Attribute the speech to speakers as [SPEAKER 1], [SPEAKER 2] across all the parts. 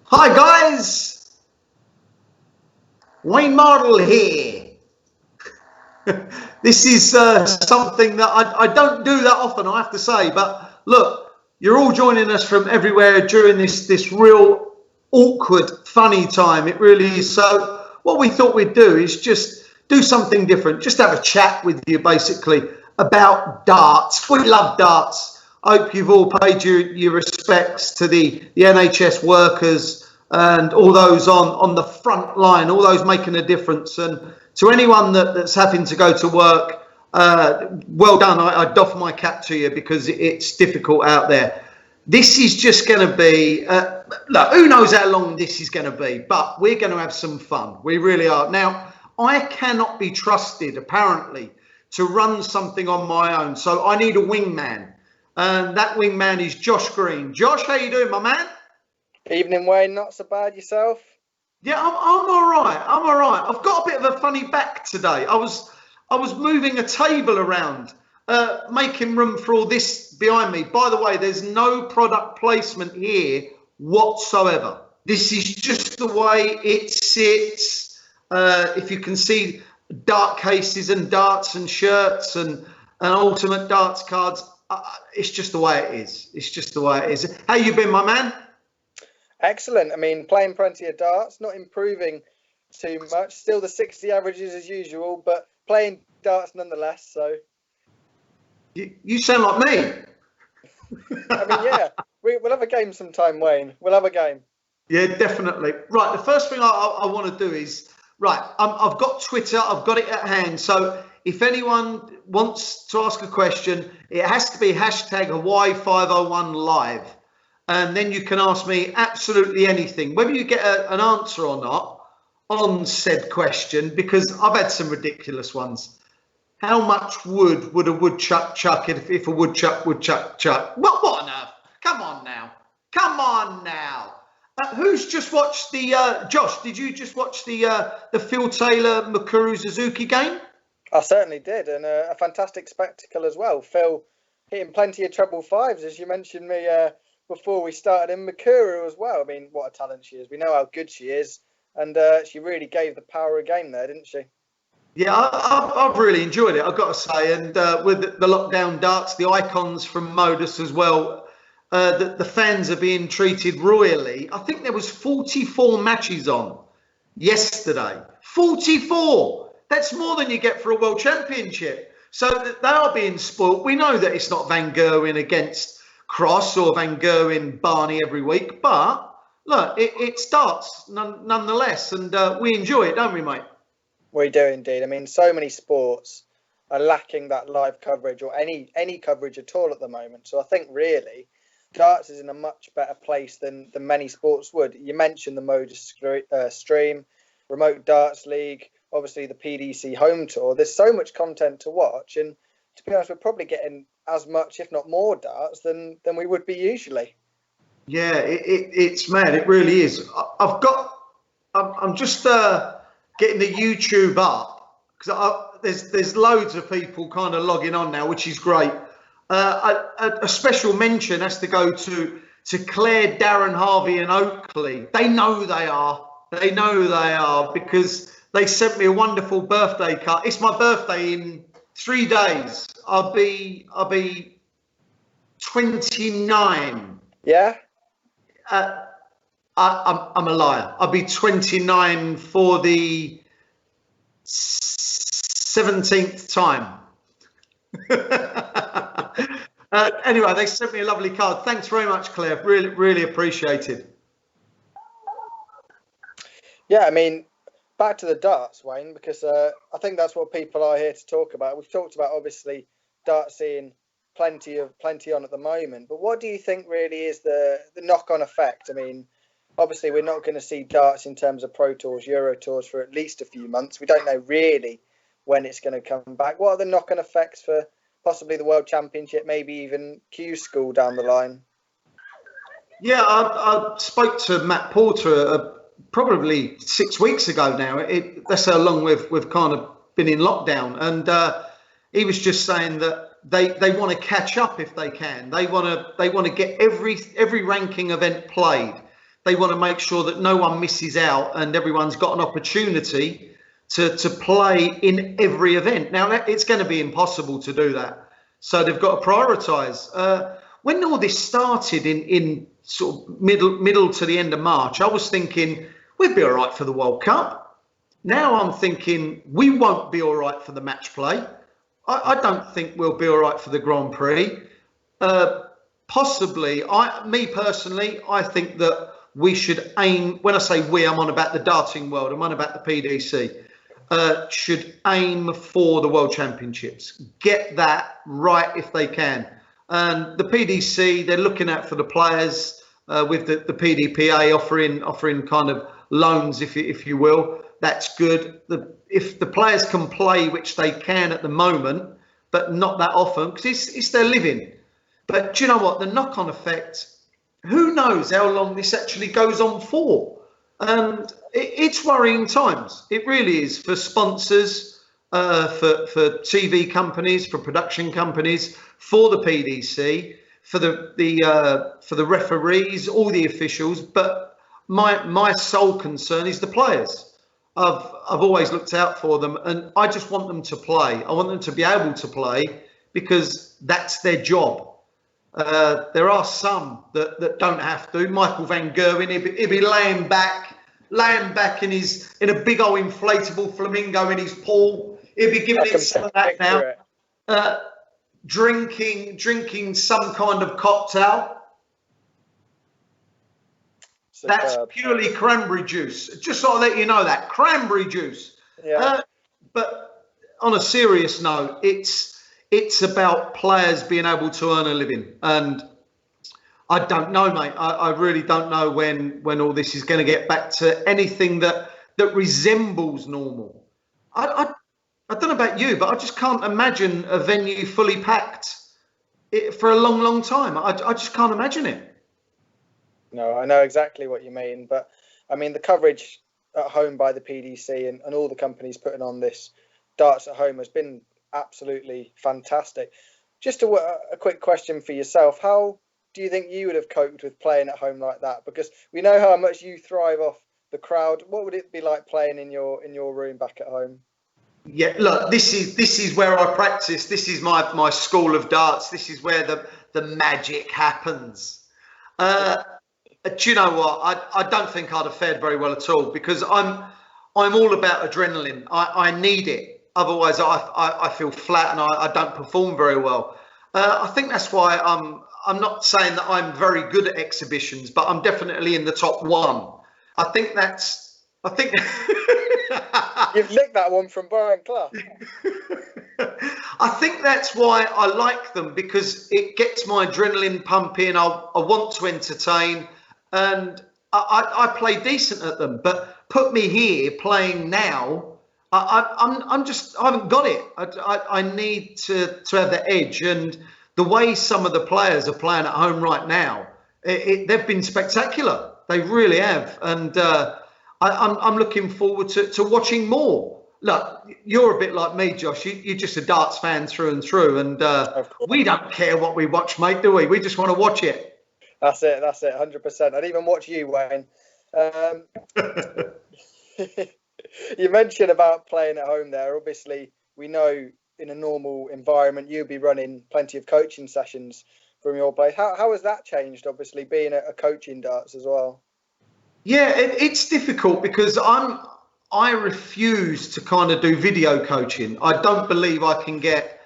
[SPEAKER 1] Hi guys, Wayne Mardle here. This is something that I don't do that often, I have to say. But look, you're all joining us from everywhere during this real awkward, funny time. It really is. So what we thought we'd do is just do something different. Just have a chat with you, basically, about darts. We love darts. I hope you've all paid your respects to the NHS workers and all those on the front line, all those making a difference. And to anyone that's having to go to work, well done. I doff my cap to you because it's difficult out there. This is just going to be, look, who knows how long this is going to be, but we're going to have some fun. We really are. Now, I cannot be trusted, apparently, to run something on my own. So I need a wingman. And that wingman is Josh Green. Josh, how you doing, my man?
[SPEAKER 2] Evening, Wayne. Not so bad yourself?
[SPEAKER 1] Yeah, I'm all right. I'm all right. I've got a bit of a funny back today. I was moving a table around, making room for all this behind me. By the way, there's no product placement here whatsoever. This is just the way it sits. If you can see dart cases and darts and shirts and ultimate darts cards, it's just the way it is. It's just the way it is. How you been, my man?
[SPEAKER 2] Excellent. I mean, playing plenty of darts, not improving too much. Still the 60 averages as usual, but playing darts nonetheless. So
[SPEAKER 1] you sound like me.
[SPEAKER 2] I mean, yeah, we'll have a game sometime, Wayne. We'll have a game.
[SPEAKER 1] Yeah, definitely. Right. The first thing I want to do is I've got Twitter. I've got it at hand. So if anyone wants to ask a question, it has to be hashtag Hawaii501 live. And then you can ask me absolutely anything, whether you get an answer or not on said question, because I've had some ridiculous ones. How much wood would a woodchuck chuck if a woodchuck would chuck? What on earth? Come on now. Come on now. Who's just watched the, Josh, did you just watch the Phil Taylor Mikuru Suzuki game?
[SPEAKER 2] I certainly did, and a fantastic spectacle as well. Phil hitting plenty of treble fives, as you mentioned me before we started, in Mikuru as well. I mean, what a talent she is. We know how good she is, and she really gave the power of game there, didn't she?
[SPEAKER 1] Yeah, I've really enjoyed it, I've got to say. And with the lockdown darts, the icons from Modus as well, the fans are being treated royally. I think there was 44 matches on yesterday. 44! That's more than you get for a world championship. So they are being spoilt. We know that it's not Van Gerwen against Cross or Van Gerwen Barney every week, but look, it starts nonetheless, and we enjoy it, don't we, mate?
[SPEAKER 2] We do indeed. I mean, so many sports are lacking that live coverage or any coverage at all at the moment. So I think really darts is in a much better place than many sports would. You mentioned the Modus stream, Remote Darts League, obviously the PDC home tour. There's so much content to watch, and to be honest, we're probably getting as much, if not more, darts than we would be usually.
[SPEAKER 1] Yeah, it's mad. It really is. I'm just getting the YouTube up because there's loads of people kind of logging on now, which is great. A special mention has to go to Claire, Darren, Harvey, and Oakley. They know they are. They know they are because they sent me a wonderful birthday card. It's my birthday in 3 days. I'll be 29.
[SPEAKER 2] Yeah.
[SPEAKER 1] I'm a liar. I'll be 29 for the 17th time. Anyway, they sent me a lovely card. Thanks very much, Claire. Really appreciated.
[SPEAKER 2] Yeah, I mean, back to the darts, Wayne, because I think that's what people are here to talk about. We've talked about, obviously, darts seeing plenty on at the moment, but what do you think really is the knock-on effect? I mean, obviously we're not going to see darts in terms of Pro Tours, Euro Tours for at least a few months. We don't know really when it's going to come back. What are the knock-on effects for possibly the World Championship, maybe even Q School down the line?
[SPEAKER 1] Yeah, I spoke to Matt Porter probably 6 weeks ago now. That's how long we've kind of been in lockdown, and he was just saying that they want to catch up if they can. They want to get every ranking event played. they want to make sure that no one misses out and everyone's got an opportunity to play in every event. Now, it's going to be impossible to do that. So they've got to prioritise. When all this started in sort of middle to the end of March, I was thinking we'd be all right for the World Cup. Now I'm thinking we won't be all right for the match play. I don't think we'll be all right for the Grand Prix. Possibly, me personally, I think that we should aim, when I say we, I'm on about the darting world, I'm on about the PDC, should aim for the World Championships. Get that right if they can. And the PDC, they're looking out for the players with the PDPA offering kind of loans, if you will. That's good. If the players can play, which they can at the moment, but not that often, because it's their living. But do you know what? The knock-on effect, who knows how long this actually goes on for? And it's worrying times. It really is, for sponsors, for TV companies, for production companies, for the PDC, for the referees, all the officials. But my sole concern is the players. I've always looked out for them, and I just want them to play. I want them to be able to play because that's their job. There are some that don't have to. Michael Van Gerwen, he'll be laying back in a big old inflatable flamingo in his pool. He'll be giving it some of that now. Drinking some kind of cocktail. That's purely cranberry juice. Just so I'll let you know that. Cranberry juice.
[SPEAKER 2] Yeah.
[SPEAKER 1] But on a serious note, it's about players being able to earn a living. And I don't know, mate. I really don't know when all this is going to get back to anything that resembles normal. I don't know about you, but I just can't imagine a venue fully packed for a long, long time. I just can't imagine it.
[SPEAKER 2] No, I know exactly what you mean. But, I mean, the coverage at home by the PDC and all the companies putting on this darts at home has been absolutely fantastic. Just a quick question for yourself. How do you think you would have coped with playing at home like that? Because we know how much you thrive off the crowd. What would it be like playing in your room back at home?
[SPEAKER 1] Yeah, look, this is where I practice. This is my school of darts. This is where the magic happens. Do you know what? I don't think I'd have fared very well at all, because I'm all about adrenaline. I need it. Otherwise, I feel flat and I don't perform very well. I think that's why I'm not saying that I'm very good at exhibitions, but I'm definitely in the top one. I think
[SPEAKER 2] You've nicked that one from Brian Clough.
[SPEAKER 1] I think that's why I like them, because it gets my adrenaline pumping. I want to entertain, and I play decent at them. But put me here playing now, I haven't got it. I need to have the edge, and the way some of the players are playing at home right now, they've been spectacular. They really have, and I'm looking forward to watching more. Look, you're a bit like me, Josh. You're just a darts fan through and through, and we don't care what we watch, mate, do we? We just want to watch it.
[SPEAKER 2] That's it, 100%. I'd even watch you, Wayne. You mentioned about playing at home there. Obviously, we know in a normal environment you'd be running plenty of coaching sessions from your place. How has that changed, obviously, being a coach in darts as well?
[SPEAKER 1] Yeah, it's difficult because I refuse to kind of do video coaching. I don't believe I can get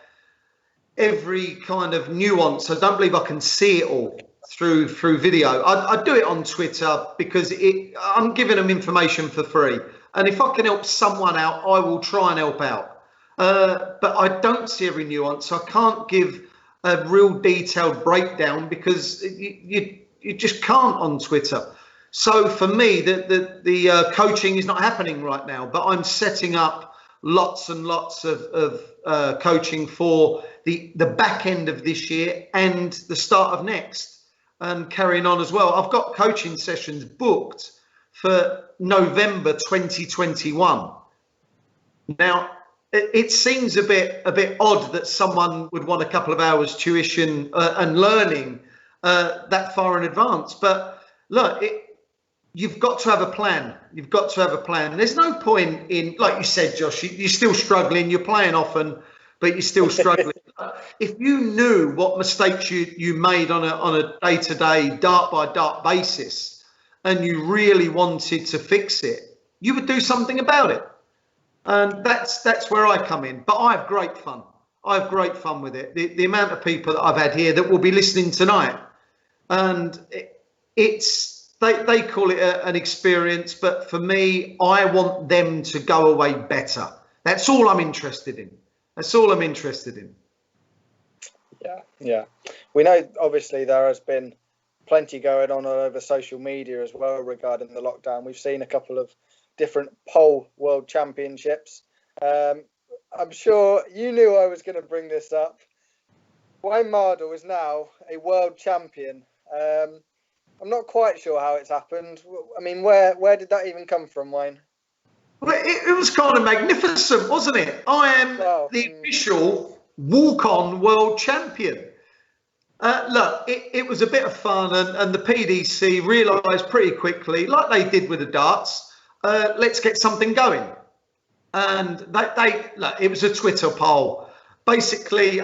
[SPEAKER 1] every kind of nuance. I don't believe I can see it all through video. I do it on Twitter because I'm giving them information for free. And if I can help someone out, I will try and help out. But I don't see every nuance. I can't give a real detailed breakdown because you just can't on Twitter. So for me, the coaching is not happening right now, but I'm setting up lots and lots of coaching for the back end of this year and the start of next, and carrying on as well. I've got coaching sessions booked for November 2021. Now, it seems a bit odd that someone would want a couple of hours tuition and learning that far in advance, but look, you've got to have a plan. You've got to have a plan. There's no point in, like you said, Josh, you're still struggling. You're playing often, but you're still struggling. If you knew what mistakes you made on a day-to-day, dart-by-dart basis, and you really wanted to fix it, you would do something about it. And that's where I come in. But I have great fun. I have great fun with it. The amount of people that I've had here that will be listening tonight, and they call it an experience, but for me, I want them to go away better. That's all I'm interested in. That's all I'm interested in.
[SPEAKER 2] Yeah. We know, obviously, there has been plenty going on all over social media as well regarding the lockdown. We've seen a couple of different pole world championships. I'm sure you knew I was going to bring this up. Wayne Mardle is now a world champion. I'm not quite sure how it's happened. I mean, where did that even come from, Wayne?
[SPEAKER 1] Well, it was kind of magnificent, wasn't it? I am the official walk-on world champion. Look, it was a bit of fun, and the PDC realised pretty quickly, like they did with the darts, let's get something going. And look, it was a Twitter poll. Basically,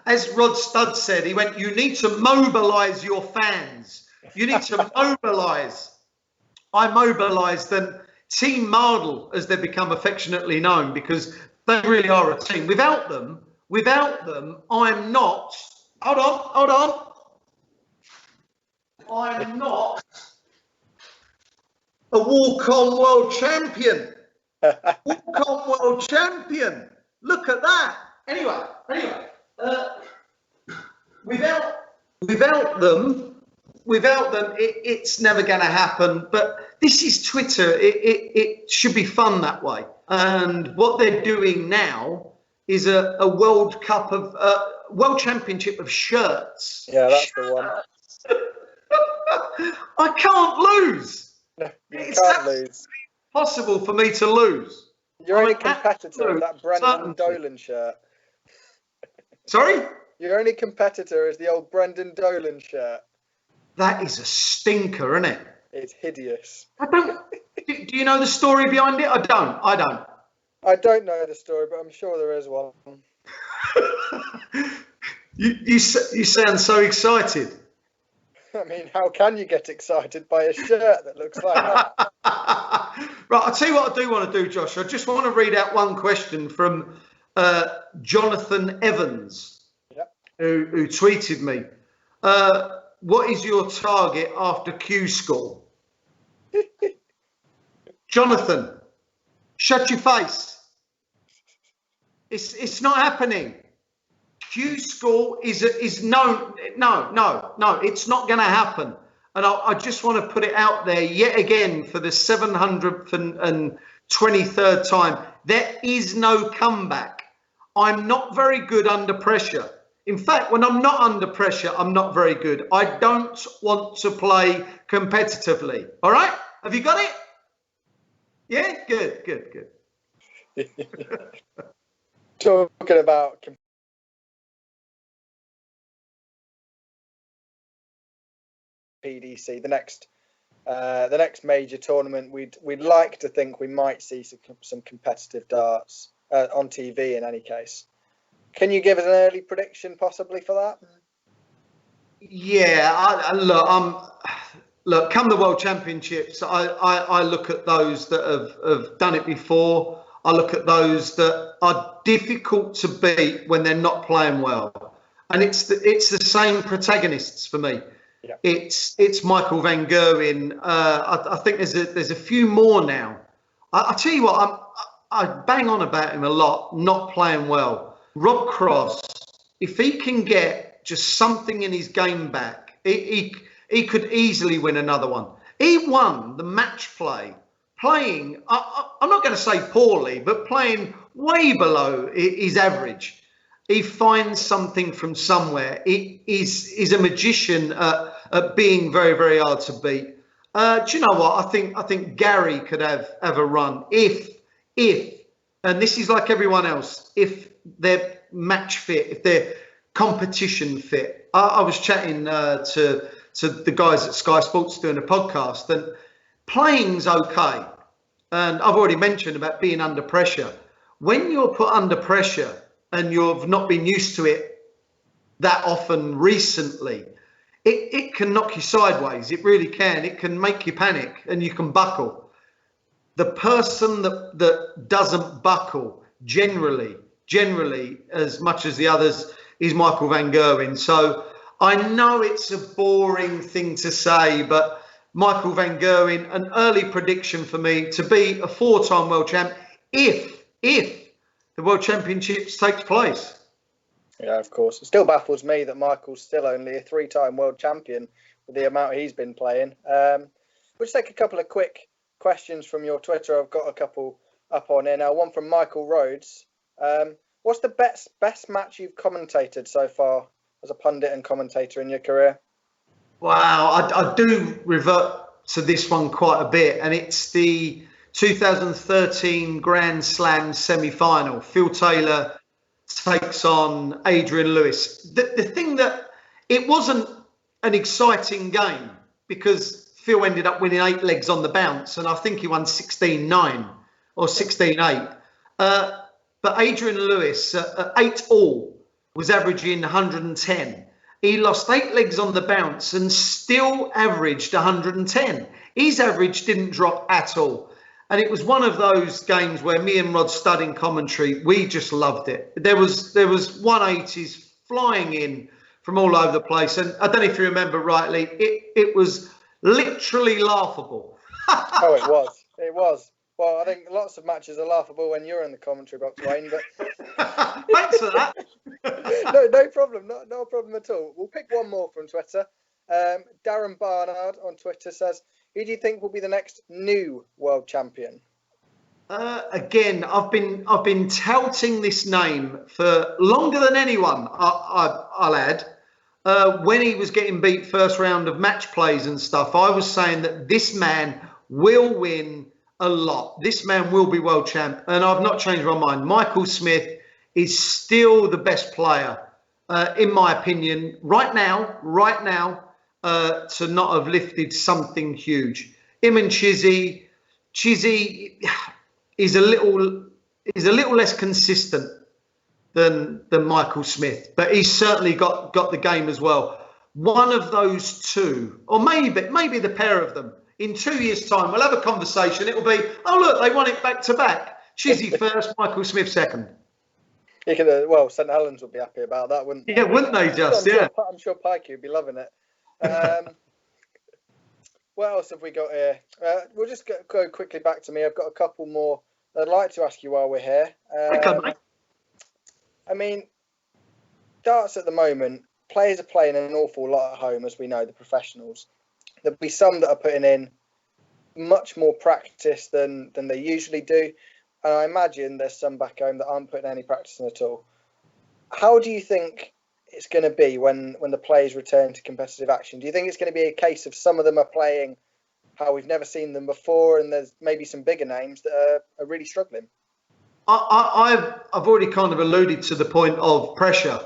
[SPEAKER 1] as Rod Studd said, he went, you need to mobilise your fans. You need to mobilise. I mobilised them. Team Mardle, as they've become affectionately known, because they really are a team. Without them, I'm not. Hold on. I'm not a walk-on world champion. Walk-on world champion. Look at that. Anyway. Without them, it's never going to happen. But this is Twitter. It should be fun that way. And what they're doing now is a World Cup of World Championship of shirts.
[SPEAKER 2] Yeah, that's the one.
[SPEAKER 1] I can't lose.
[SPEAKER 2] No, you can't lose.
[SPEAKER 1] Possible for me to lose.
[SPEAKER 2] You're only competitor of that Brendan Dolan shirt.
[SPEAKER 1] Sorry?
[SPEAKER 2] Your only competitor is the old Brendan Dolan shirt.
[SPEAKER 1] That is a stinker, isn't it?
[SPEAKER 2] It's hideous.
[SPEAKER 1] Do you know the story behind it? I don't.
[SPEAKER 2] I don't know the story, but I'm sure there is one.
[SPEAKER 1] You sound so excited.
[SPEAKER 2] I mean, how can you get excited by a shirt that looks like that?
[SPEAKER 1] Right, I'll tell you what I do want to do, Josh. I just want to read out one question from Jonathan Evans, who tweeted me. What is your target after Q School? Jonathan, shut your face. It's not happening. Q School is no, it's not going to happen. And I just want to put it out there yet again for the 723rd time. There is no comeback. I'm not very good under pressure. In fact, when I'm not under pressure, I'm not very good. I don't want to play competitively. All right? Have you got it? Yeah? Good.
[SPEAKER 2] Talking about PDC, the next major tournament, we'd like to think we might see some competitive darts on TV. In any case, can you give us an early prediction possibly for that?
[SPEAKER 1] Yeah, look. Come the World Championships, I look at those that have done it before. I look at those that are difficult to beat when they're not playing well, and it's the same protagonists for me. Yeah. It's Michael van Gerwen. I think there's a few more now. I tell you what, I bang on about him a lot, not playing well. Rob Cross, if he can get just something in his game back, he could easily win another one. He won the match play, playing, I'm not going to say poorly, but playing way below his average. He finds something from somewhere. He's a magician at being very, very hard to beat. Do you know what? I think Gary could have a run if, and this is like everyone else, if they're match fit, if they're competition fit. I was chatting to to the guys at Sky Sports doing a podcast, and playing's okay. And I've already mentioned about being under pressure. When you're put under pressure and you've not been used to it that often recently, it can knock you sideways. It really can. It can make you panic and you can buckle. The person that doesn't buckle generally, as much as the others, is Michael van Gerwen. So I know it's a boring thing to say, but Michael van Gerwen, an early prediction for me to be a 4-time world champ if the World Championships takes place.
[SPEAKER 2] Yeah, of course. It still baffles me that Michael's still only a 3-time world champion with the amount he's been playing. We'll just take a couple of quick questions from your Twitter. I've got a couple up on here now. One from Michael Rhodes. What's the best match you've commentated so far as a pundit and commentator in your career?
[SPEAKER 1] Wow, I do revert to this one quite a bit, and it's the 2013 Grand Slam semi-final. Phil Taylor takes on Adrian Lewis. The thing that it wasn't an exciting game because Phil ended up winning 8 legs on the bounce, and I think he won 16-9 or 16-8. But Adrian Lewis at 8 all was averaging 110. He lost 8 legs on the bounce and still averaged 110. His average didn't drop at all. And it was one of those games where me and Rod Studd in commentary, we just loved it. There was 180s flying in from all over the place. And I don't know if you remember rightly, it was literally laughable.
[SPEAKER 2] Oh, it was. It was. Well, I think lots of matches are laughable when you're in the commentary box, Wayne. But
[SPEAKER 1] thanks for that.
[SPEAKER 2] No problem. No problem at all. We'll pick one more from Twitter. Darren Barnard on Twitter says, "Who do you think will be the next new world champion?"
[SPEAKER 1] Again, I've been touting this name for longer than anyone. I'll add. When he was getting beat first round of match plays and stuff, I was saying that this man will win a lot. This man will be world champ, and I've not changed my mind. Michael Smith is still the best player, in my opinion, right now, to not have lifted something huge. Him and Chizzy is a little less consistent than Michael Smith, but he's certainly got the game as well. One of those two, or maybe the pair of them, in 2 years' time, we'll have a conversation. It'll be, oh look, they won it back to back. Chizzy first, Michael Smith second.
[SPEAKER 2] You could, well, St Helens would be happy about that, wouldn't they?
[SPEAKER 1] Yeah, wouldn't they just?
[SPEAKER 2] I'm sure Pikey would be loving it. What else have we got here? We'll just go quickly back to me. I've got a couple more I'd like to ask you while we're here.
[SPEAKER 1] Okay, mate.
[SPEAKER 2] I mean, darts at the moment, players are playing an awful lot at home, as we know, the professionals. There'll be some that are putting in much more practice than they usually do. And I imagine there's some back home that aren't putting any practice in at all. How do you think it's going to be when the players return to competitive action? Do you think it's going to be a case of some of them are playing how we've never seen them before, and there's maybe some bigger names that are really struggling?
[SPEAKER 1] I've already kind of alluded to the point of pressure.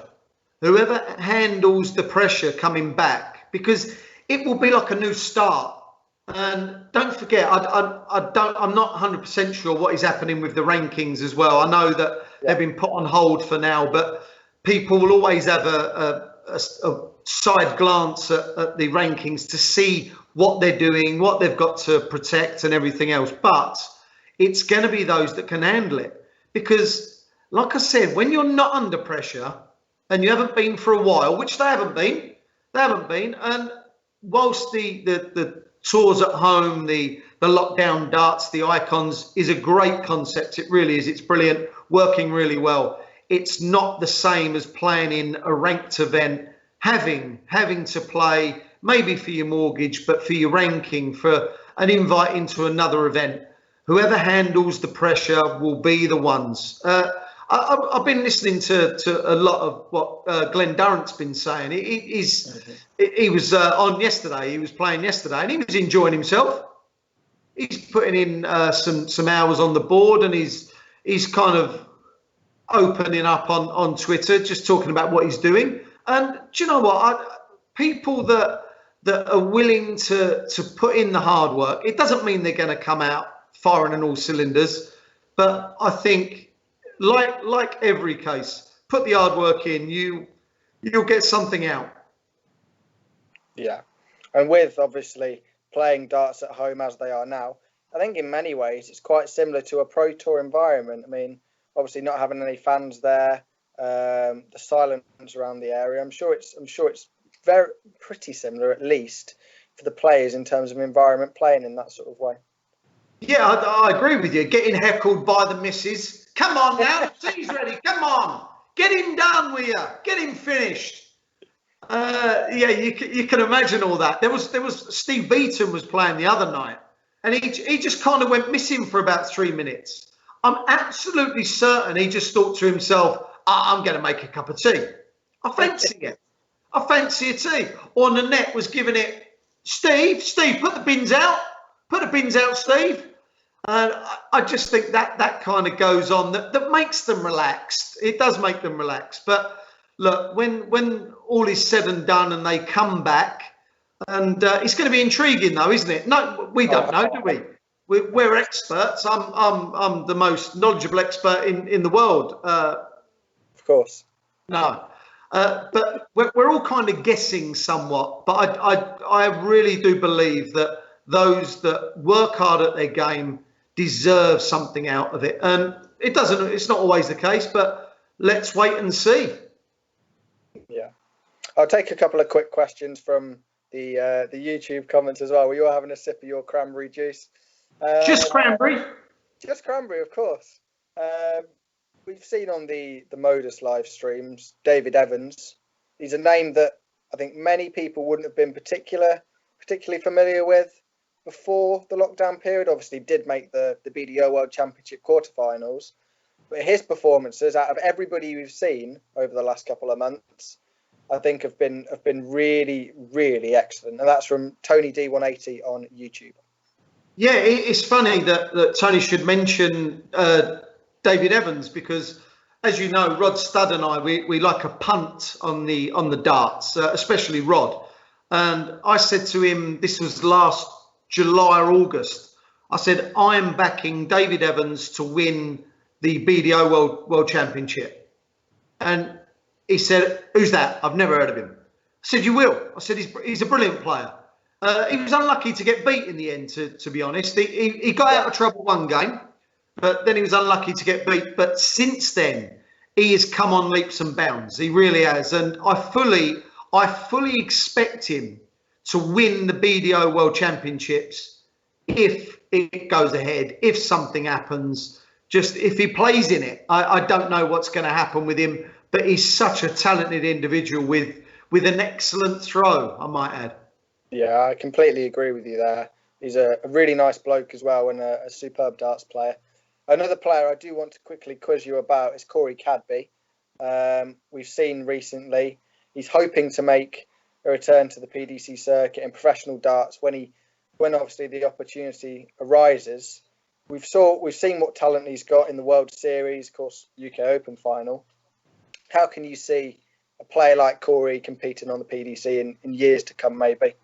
[SPEAKER 1] Whoever handles the pressure coming back, because it will be like a new start. And don't forget, I'm not 100% sure what is happening with the rankings as well. I know that they've been put on hold for now, but people will always have a side glance at the rankings to see what they're doing, what they've got to protect and everything else. But it's going to be those that can handle it. Because, like I said, when you're not under pressure and you haven't been for a while, which they haven't been, and whilst the tours at home, the lockdown darts, the icons is a great concept. It really is. It's brilliant, working really well. It's not the same as playing in a ranked event, having to play maybe for your mortgage, but for your ranking, for an invite into another event. Whoever handles the pressure will be the ones. I've been listening to a lot of what Glenn Durrant's been saying. He was on yesterday. He was playing yesterday, and he was enjoying himself. He's putting in some hours on the board, and he's kind of opening up on Twitter, just talking about what he's doing. And do you know what? People that that are willing to put in the hard work. It doesn't mean they're going to come out firing on all cylinders, but I think, like every case, put the hard work in. You'll get something out.
[SPEAKER 2] Yeah, and with obviously playing darts at home as they are now, I think in many ways it's quite similar to a pro tour environment. I mean, obviously not having any fans there, the silence around the area. I'm sure it's very pretty similar, at least for the players in terms of environment, playing in that sort of way.
[SPEAKER 1] Yeah, I agree with you. Getting heckled by the missus. Come on now, tea's ready. Come on, get him done with you. Get him finished. Yeah, you can imagine all that. There was Steve Beaton was playing the other night, and he just kind of went missing for about 3 minutes. I'm absolutely certain he just thought to himself, I'm going to make a cup of tea. I fancy it. I fancy a tea. Or Nanette was giving it, Steve, put the bins out. Put the bins out, Steve. And I just think that kind of goes on, that makes them relaxed. It does make them relaxed. But look, when all is said and done and they come back, and it's going to be intriguing though, isn't it? No, we don't know, do we? We're experts. I'm the most knowledgeable expert in the world.
[SPEAKER 2] Of course.
[SPEAKER 1] No. But we're all kind of guessing somewhat. But I really do believe that those that work hard at their game deserve something out of it. And it's not always the case, but let's wait and see.
[SPEAKER 2] Yeah. I'll take a couple of quick questions from the YouTube comments as well. Were you all having a sip of your cranberry juice?
[SPEAKER 1] Just cranberry?
[SPEAKER 2] Just cranberry, of course. We've seen on the Modus live streams, David Evans. He's a name that I think many people wouldn't have been particularly familiar with before the lockdown period. Obviously did make the BDO World Championship quarterfinals, but his performances out of everybody we've seen over the last couple of months, I think have been really, really excellent. And that's from Tony D180 on YouTube.
[SPEAKER 1] Yeah, it's funny that Tony should mention David Evans, because as you know, Rod Studd and I, we like a punt on the darts, especially Rod. And I said to him, this was last July or August, I said, I'm backing David Evans to win the BDO World Championship. And he said, who's that? I've never heard of him. I said, you will. I said, he's a brilliant player. He was unlucky to get beat in the end, to be honest. He got out of trouble one game, but then he was unlucky to get beat. But since then, he has come on leaps and bounds. He really has. And I fully expect him to win the BDO World Championships if it goes ahead, if something happens. Just if he plays in it, I don't know what's going to happen with him, but he's such a talented individual with an excellent throw, I might add.
[SPEAKER 2] Yeah, I completely agree with you there. He's a really nice bloke as well, and a superb darts player. Another player I do want to quickly quiz you about is Corey Cadby. We've seen recently he's hoping to make a return to the PDC circuit in professional darts when obviously the opportunity arises. We've seen what talent he's got in the World Series, of course, UK Open final. How can you see a player like Corey competing on the PDC in years to come, maybe?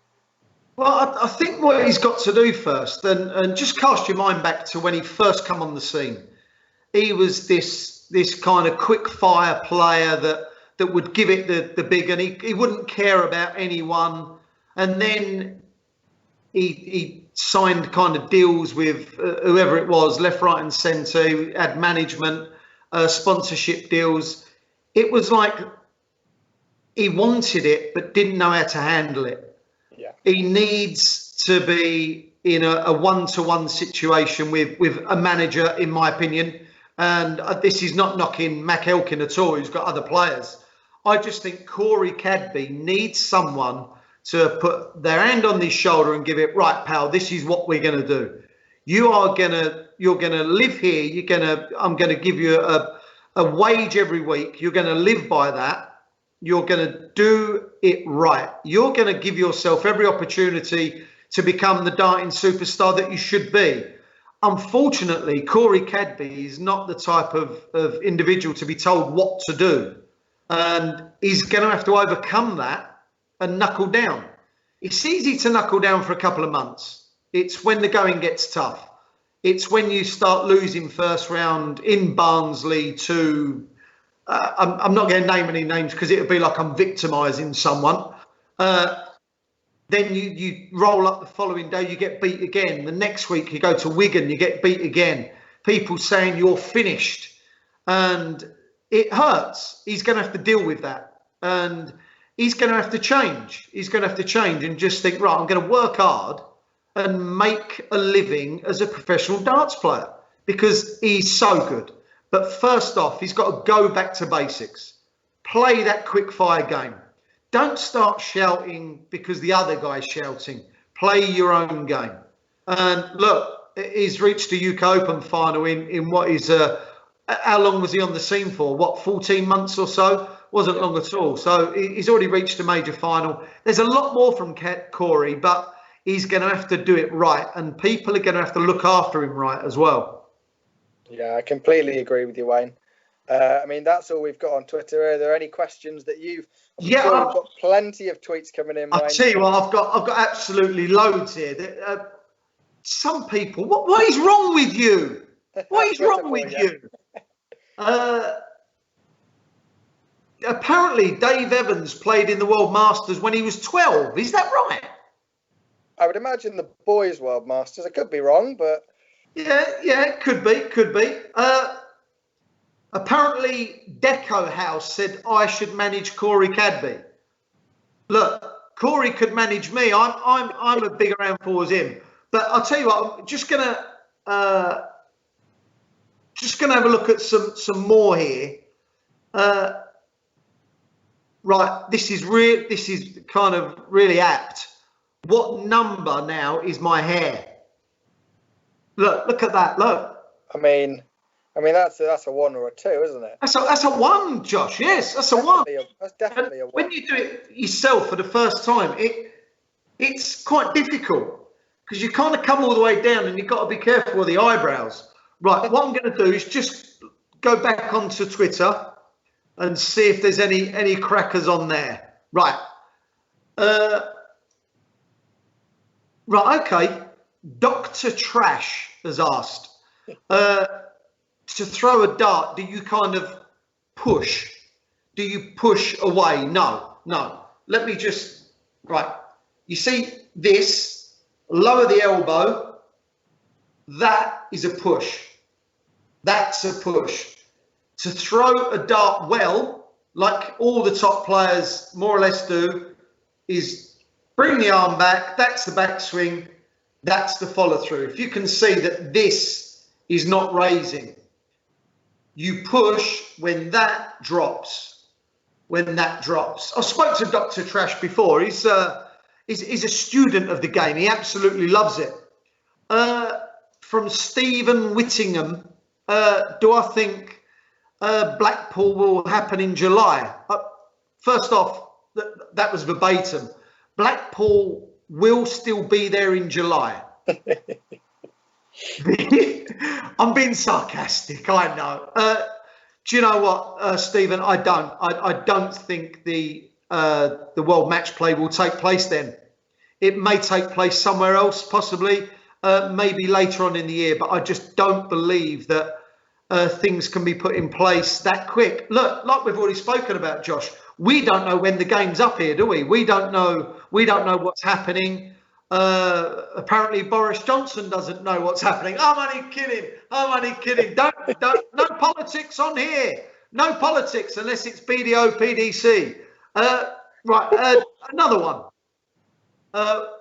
[SPEAKER 1] Well, I think what he's got to do first, and just cast your mind back to when he first come on the scene. He was this kind of quick fire player that would give it the big, and he wouldn't care about anyone. And then he signed kind of deals with whoever it was, left, right, and centre. He had management, sponsorship deals. It was like he wanted it, but didn't know how to handle it.
[SPEAKER 2] Yeah. He
[SPEAKER 1] needs to be in a one-to-one situation with a manager, in my opinion. And this is not knocking Mac Elkin at all, who's got other players. I just think Corey Cadby needs someone to put their hand on his shoulder and give it, right, pal, this is what we're going to do. You're going to live here. I'm going to give you a wage every week. You're going to live by that. You're going to do it right. You're going to give yourself every opportunity to become the darting superstar that you should be. Unfortunately, Corey Cadby is not the type of individual to be told what to do. And he's going to have to overcome that and knuckle down. it's easy to knuckle down for a couple of months. It's when the going gets tough. It's when you start losing first round in Barnsley to, I'm not going to name any names because it would be like I'm victimising someone. Then you roll up the following day, you get beat again. The next week you go to Wigan, you get beat again. People saying you're finished. And it hurts. He's going to have to deal with that. And he's going to have to change. He's going to have to change and just think, right, I'm going to work hard and make a living as a professional darts player because he's so good. But first off, he's got to go back to basics. Play that quick fire game. Don't start shouting because the other guy's shouting. Play your own game. And look, he's reached the UK Open final in what is, how long was he on the scene for? What, 14 months or so? Wasn't long at all. So he's already reached a major final. There's a lot more from Corey, but he's going to have to do it right. And people are going to have to look after him right as well.
[SPEAKER 2] Yeah, I completely agree with you, Wayne. I mean, that's all we've got on Twitter. Are there any questions that you've...
[SPEAKER 1] Yeah,
[SPEAKER 2] we've got plenty of tweets coming in, Wayne.
[SPEAKER 1] I'll tell you what, I've got absolutely loads here. Some people, what is wrong with you? What is wrong with you? Apparently, Dave Evans played in the World Masters when he was 12. Is that right?
[SPEAKER 2] I would imagine the boys' World Masters. I could be wrong, but...
[SPEAKER 1] Yeah, could be. Apparently, Deco House said I should manage Corey Cadby. Look, Corey could manage me. I'm a bigger handful as him. But I'll tell you what, I'm just gonna have a look at some more here. Right, this is kind of really apt. What number now is my hair? Look at that. Look.
[SPEAKER 2] I mean that's a 1 or a 2, isn't it?
[SPEAKER 1] That's a 1, Josh. Yes, that's a 1.
[SPEAKER 2] That's definitely a 1.
[SPEAKER 1] When you do it yourself for the first time, it's quite difficult because you kind of come all the way down and you've got to be careful with the eyebrows. Right, what I'm going to do is just go back onto Twitter and see if there's any crackers on there. Right. Right, okay. Dr. Trash has asked, to throw a dart, do you kind of push? Do you push away? No. Let me just, right. You see this, lower the elbow. That is a push. That's a push. To throw a dart well, like all the top players more or less do, is bring the arm back. That's the backswing. That's the follow through. If you can see that this is not raising, you push when that drops. I spoke to Dr. Trash before. He's a student of the game. He absolutely loves it. From Stephen Whittingham, do I think Blackpool will happen in July? First off, that was verbatim. Blackpool will still be there in July. I'm being sarcastic, I know. Do you know what, Stephen? I don't think the World Match Play will take place then. It may take place somewhere else, possibly, maybe later on in the year, but I just don't believe that things can be put in place that quick. Look, like we've already spoken about, Josh, we don't know when the game's up here, do we? We don't know what's happening. Apparently Boris Johnson doesn't know what's happening. I'm only kidding. Don't no politics on here. No politics unless it's BDO PDC. Right, another one.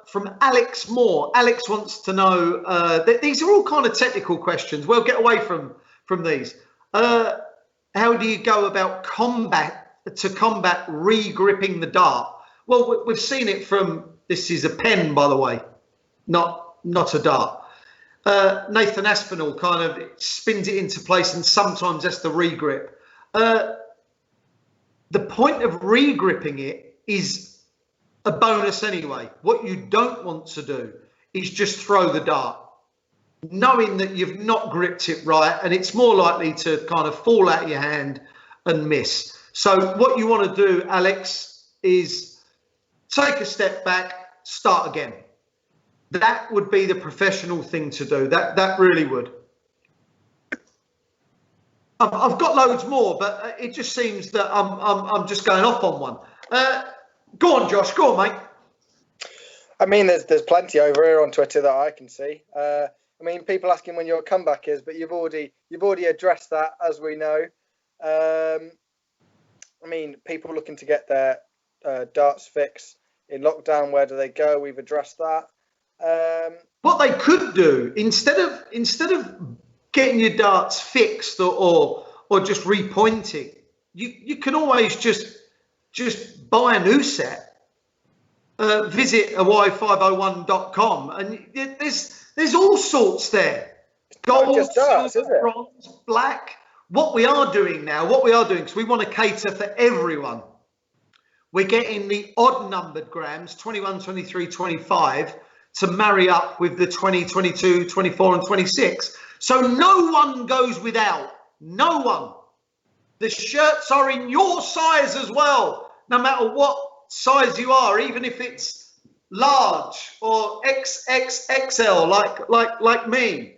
[SPEAKER 1] From Alex Moore. Alex wants to know, these are all kind of technical questions. We'll get away from these. How do you go about combat re-gripping the dart? Well, we've seen it from, this is a pen, by the way, not a dart. Nathan Aspinall kind of spins it into place and sometimes that's the re-grip. The point of re-gripping it is a bonus anyway. What you don't want to do is just throw the dart, knowing that you've not gripped it right and it's more likely to kind of fall out of your hand and miss. So what you want to do, Alex, is take a step back, start again. That would be the professional thing to do. That really would. I've got loads more, but it just seems that I'm just going off on one. Go on, Josh. Go on, mate.
[SPEAKER 2] I mean, there's plenty over here on Twitter that I can see. I mean, people asking when your comeback is, but you've already addressed that, as we know. I mean, people looking to get their darts fix in lockdown. Where do they go? We've addressed that.
[SPEAKER 1] What they could do instead of getting your darts fixed or just repointing, you can always just buy a new set. Visit hawaii501.com and there's all sorts there. Gold,
[SPEAKER 2] just darts,
[SPEAKER 1] silver, bronze, black. What we are doing now, because we want to cater for everyone. We're getting the odd numbered grams, 21, 23, 25, to marry up with the 20, 22, 24 and 26. So no one goes without. No one. The shirts are in your size as well, no matter what size you are, even if it's large or XXXL like me.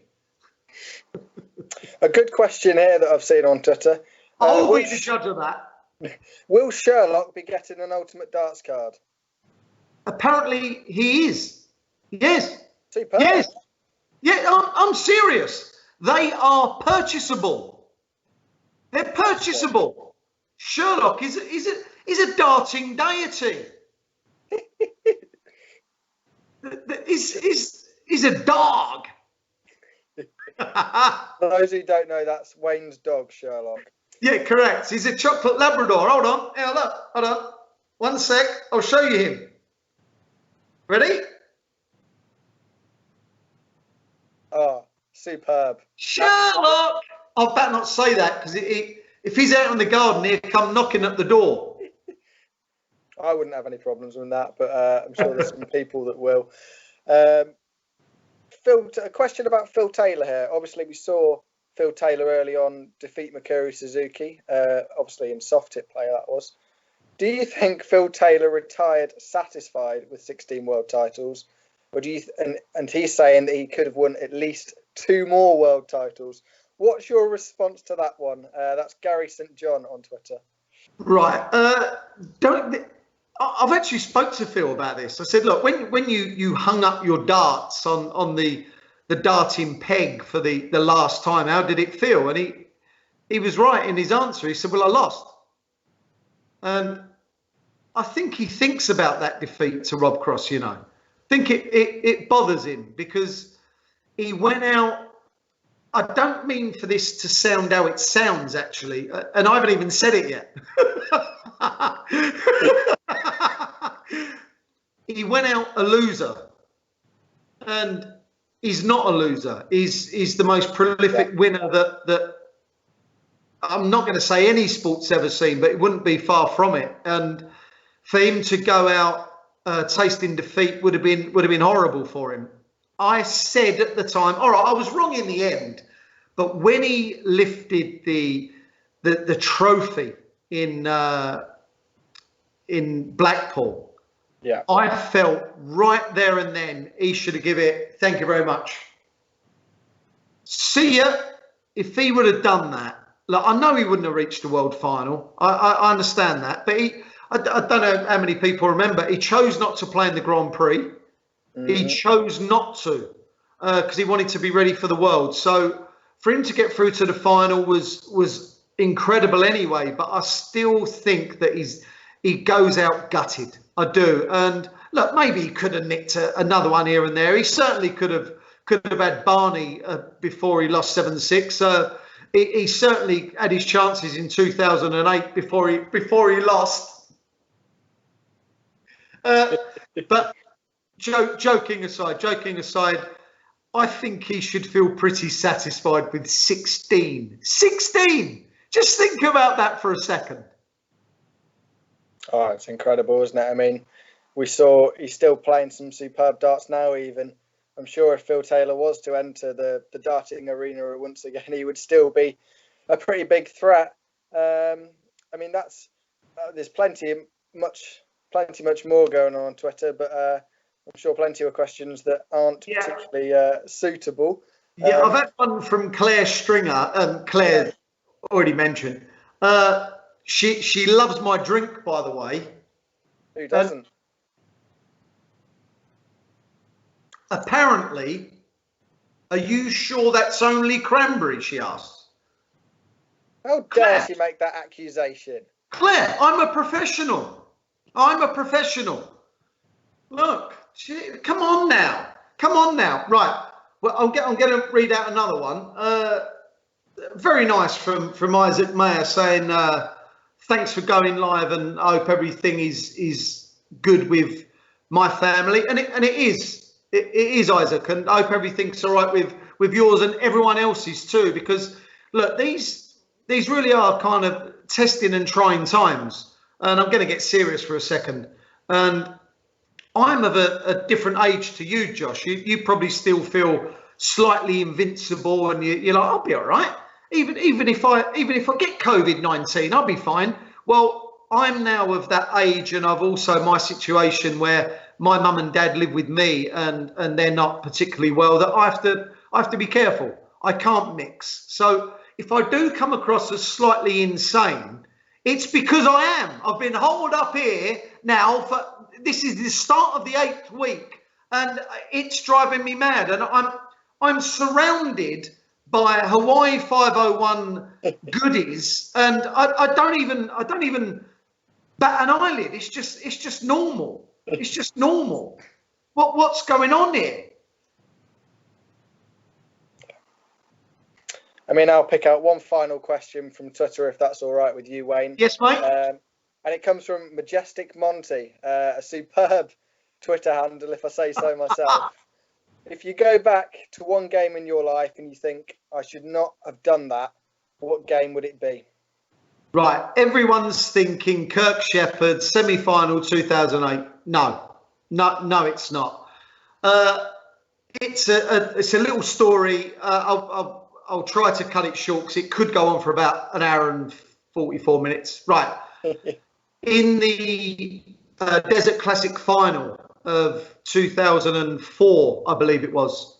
[SPEAKER 2] A good question here that I've seen on Twitter.
[SPEAKER 1] I'll be the judge of that.
[SPEAKER 2] Will Sherlock be getting an Ultimate Darts card?
[SPEAKER 1] Apparently he is. Yes.
[SPEAKER 2] Superb.
[SPEAKER 1] Yes. Yeah, I'm serious. They are purchasable. They're purchasable. Sherlock is a darting deity. Is a dog.
[SPEAKER 2] For those who don't know, that's Wayne's dog, Sherlock.
[SPEAKER 1] Yeah, correct. He's a chocolate Labrador. Hold on. Yeah, look. Hold on. 1 sec. I'll show you him. Ready?
[SPEAKER 2] Oh, superb.
[SPEAKER 1] Sherlock! I better not say that because if he's out in the garden, he'll come knocking at the door.
[SPEAKER 2] I wouldn't have any problems with that, but I'm sure there's some people that will. Phil, a question about Phil Taylor here. Obviously, we saw Phil Taylor early on defeat Mikuri Suzuki, obviously in soft tip play that was. Do you think Phil Taylor retired satisfied with 16 world titles? Or do you and he's saying that he could have won at least 2 more world titles. What's your response to that one? That's Gary St. John on Twitter.
[SPEAKER 1] Right. I've actually spoke to Phil about this. I said, look, when you hung up your darts on the darting peg for the last time, how did it feel? And he was right in his answer. He said, well, I lost. And I think he thinks about that defeat to Rob Cross, you know. I think it bothers him because he went out. I don't mean for this to sound how it sounds, actually, and I haven't even said it yet. He went out a loser, and he's not a loser. He's the most prolific winner that I'm not going to say any sport's ever seen, but it wouldn't be far from it. And for him to go out tasting defeat would have been horrible for him. I said at the time, all right, I was wrong in the end, but when he lifted the trophy in Blackpool,
[SPEAKER 2] yeah,
[SPEAKER 1] I felt right there and then he should have given it. Thank you very much. See ya. If he would have done that, look, I know he wouldn't have reached the world final. I understand that, but I don't know how many people remember. He chose not to play in the Grand Prix. Mm-hmm. He chose not to because he wanted to be ready for the world. So for him to get through to the final was incredible anyway. But I still think that he goes out gutted. I do. And look, maybe he could have nicked another one here and there. He certainly could have had Barney before he lost 7-6. He certainly had his chances in 2008 before he lost. But joking aside, I think he should feel pretty satisfied with 16. 16! Just think about that for a second.
[SPEAKER 2] Oh, it's incredible, isn't it? I mean, we saw he's still playing some superb darts now even. I'm sure if Phil Taylor was to enter the darting arena once again, he would still be a pretty big threat. I mean, there's plenty much more going on Twitter, but I'm sure plenty of questions that aren't particularly suitable.
[SPEAKER 1] Yeah, I've had one from Claire Stringer, and Claire already mentioned. She loves my drink, by the way.
[SPEAKER 2] Who doesn't?
[SPEAKER 1] Apparently, are you sure that's only cranberry? She asks.
[SPEAKER 2] How dare she make that accusation?
[SPEAKER 1] Claire, I'm a professional. Look, come on now. Right. Well, I'm going to read out another one. Very nice from Isaac Mayer saying, thanks for going live, and I hope everything is good with my family. And it is. It is, Isaac, and I hope everything's all right with yours and everyone else's too. Because look, these really are kind of testing and trying times. And I'm going to get serious for a second. And I'm of a different age to you, Josh. You probably still feel slightly invincible, and you're like, I'll be all right. Even if I get COVID-19, I'll be fine. Well, I'm now of that age, and I've also my situation where my mum and dad live with me, and they're not particularly well. That I have to be careful. I can't mix. So if I do come across as slightly insane, it's because I am. I've been holed up here now this is the start of the 8th week, and it's driving me mad. And I'm surrounded by Hawaii 501 goodies, and I don't even bat an eyelid. It's just normal. It's just normal. What's going on here?
[SPEAKER 2] I mean, I'll pick out one final question from Twitter, if that's all right with you, Wayne.
[SPEAKER 1] Yes, mate.
[SPEAKER 2] And it comes from Majestic Monty, a superb Twitter handle, if I say so myself. If you go back to one game in your life and you think, I should not have done that, what game would it be?
[SPEAKER 1] Right. Everyone's thinking Kirk Shepherd, semi-final 2008. No, it's not. It's a little story. I'll try to cut it short because it could go on for about an hour and 44 minutes. Right. In the Desert Classic final of 2004, I believe it was,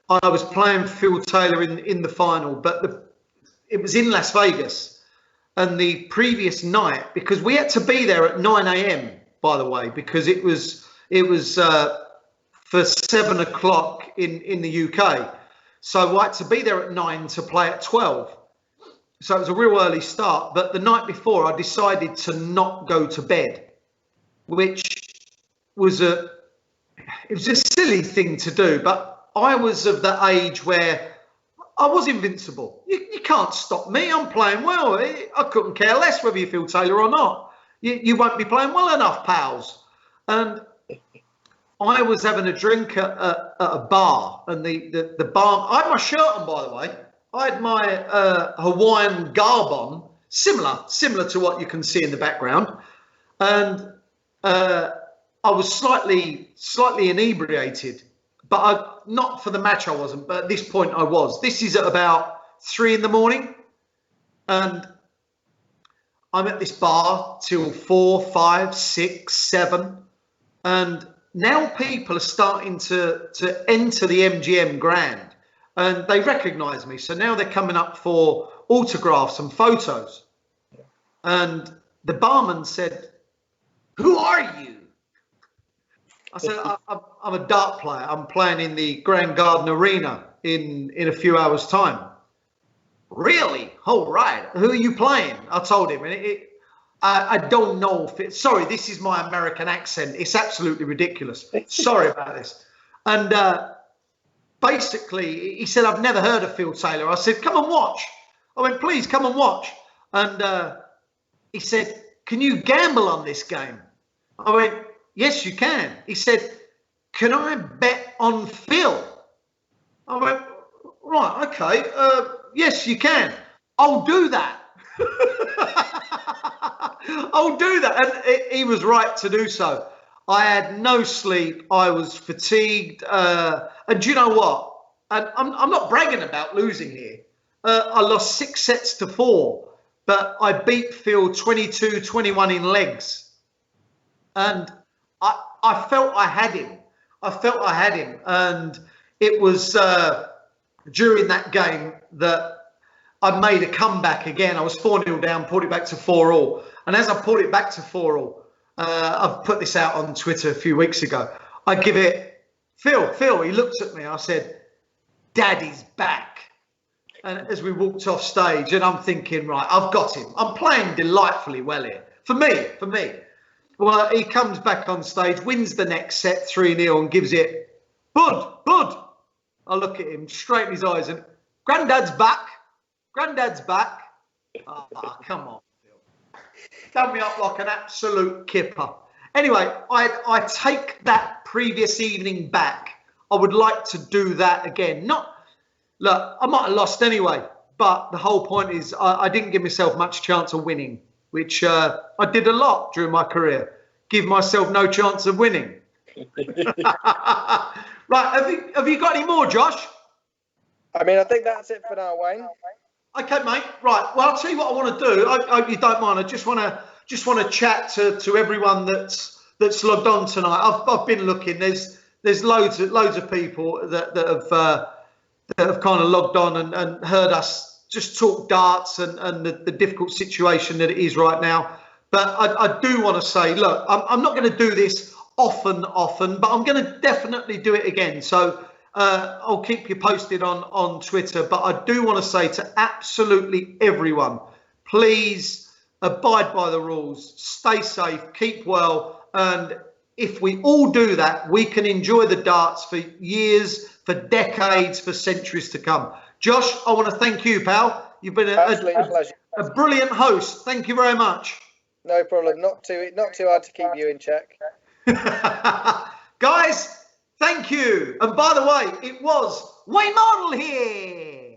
[SPEAKER 1] I was playing Phil Taylor in the final, but it was in Las Vegas. And the previous night, because we had to be there at 9 a.m., by the way, because it was for 7 o'clock in the UK. So I had to be there at 9 to play at 12. So it was a real early start. But the night before, I decided to not go to bed, which was a silly thing to do. But I was of the age where I was invincible. You can't stop me. I'm playing well. I couldn't care less whether you feel Taylor or not. You won't be playing well enough, pals. And I was having a drink at a bar, and the bar. I had my shirt on, by the way. I had my Hawaiian garb on, similar to what you can see in the background, and I was slightly inebriated, but not for the match. I wasn't, but at this point I was. This is at about 3 a.m, and I'm at this bar till 4, 5, 6, 7, and now people are starting to enter the MGM Grand, and they recognise me. So now they're coming up for autographs and photos. And the barman said, "Who are you?" I said, I'm a dart player. I'm playing in the Grand Garden Arena in a few hours' time. Really? Oh, right. Who are you playing? I told him. And I don't know if it's... Sorry, this is my American accent. It's absolutely ridiculous. Sorry about this. And basically, he said, "I've never heard of Phil Taylor." I said, "Come and watch." I went, "Please, come and watch." And he said, "Can you gamble on this game?" I went, "Yes, you can." He said, "Can I bet on Phil?" I went, "Right, okay. Yes, you can." "I'll do that." I'll do that. And he was right to do so. I had no sleep. I was fatigued. And do you know what? And I'm not bragging about losing here. I lost 6 sets to 4, but I beat Phil 22-21 in legs. And I I felt I had him. And it was during that game that I made a comeback again. I was 4-0 down, pulled it back to 4-all. And as I pulled it back to 4-all, I've put this out on Twitter a few weeks ago. I give it, Phil, he looked at me. I said, Daddy's back. And as we walked off stage, and I'm thinking, right, I've got him. I'm playing delightfully well here. For me. Well, he comes back on stage, wins the next set 3-0 and gives it, Bud. I look at him straight in his eyes and, Granddad's back. Oh, come on, Phil. Done me up like an absolute kipper. Anyway, I take that previous evening back. I would like to do that again. Look, I might have lost anyway, but the whole point is I didn't give myself much chance of winning, which I did a lot during my career. Give myself no chance of winning. Right, have you got any more, Josh?
[SPEAKER 2] I mean, I think that's it for now, Wayne.
[SPEAKER 1] Okay, mate. Right. Well, I'll tell you what I want to do. I hope you don't mind. I just want to chat to everyone that's logged on tonight. I've been looking. There's loads of people that have kind of logged on and heard us just talk darts and the difficult situation that it is right now. But I do want to say, look, I'm not going to do this often, but I'm going to definitely do it again. So I'll keep you posted on Twitter. But I do want to say to absolutely everyone, please abide by the rules, stay safe, keep well. And if we all do that, we can enjoy the darts for years, for decades, for centuries to come. Josh, I want to thank you, pal. You've been a brilliant host. Thank you very much.
[SPEAKER 2] No problem. Not too hard to keep you in check.
[SPEAKER 1] Guys, thank you. And by the way, it was Wayne Mardle here.